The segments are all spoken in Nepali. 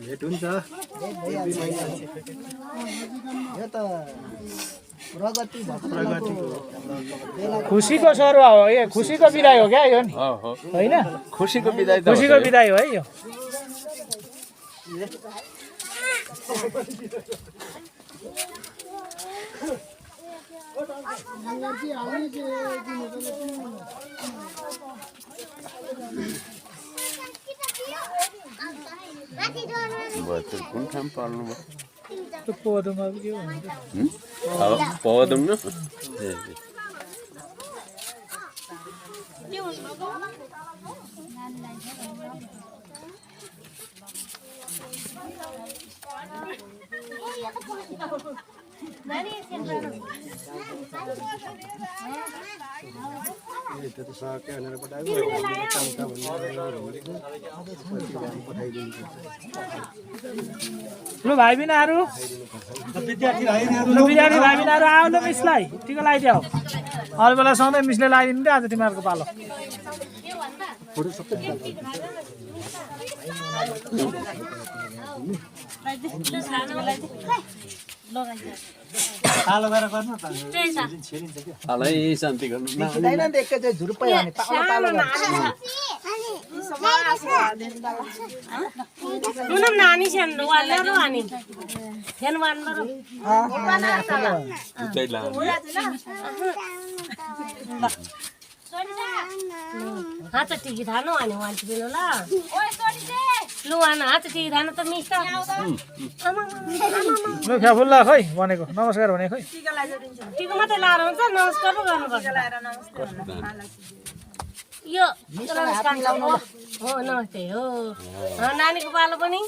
भेट हुन्छ यो त प्रगति खुसीको सरुवा हो यो खुसीको बिदाई हो क्या यो नि होइन खुसीको बिदाई खुसीको बिदाई हो है यो कुन ठाउँ पाल्नु भयो त्यो पौधमा के भन्छ पौधम न ल भाइ बिनाहरू विद्यार्थी भाइ बिनाहरू आऊ ल मिसलाई टिका लगाइदियो अरू बेला सधैँ मिसले लगाइदिनु थियो आज तिमीहरूको पालो कालो गरेर गर्नु त हालै शान्ति गर्नु देखिँदैन नि एकैचोटि झुरुप्पै हाने पालो पालो नानी सानो वालेर अनि फेन वानर हात टिकी थानो अनि वान बिनो ल लु वान हात टिकी थानो त मिस्टा ल फ्याफुल्ला खै भनेको नमस्कार भने खै टिको मात्रै लाएर हुन्छ नमस्कार पो गर्नुपर्छ यो नमस्कार हो नमस्ते हो नानीको पालो पनि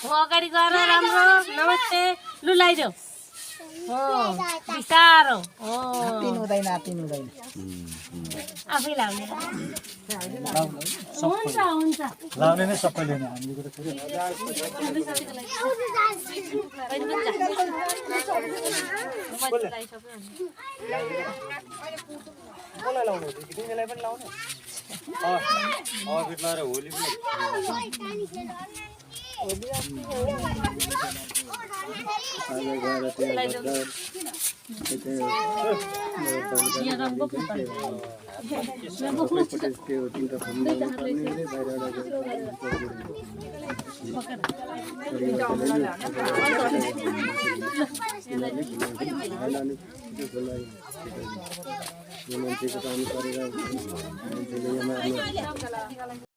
हो अगाडि गएर राम्रो नमस्ते लु लगाइदेऊ हो बिस्तारो हो हुँदैन आफै लाउने हुन्छ हुन्छ लाउने नै सबैले नै हामीले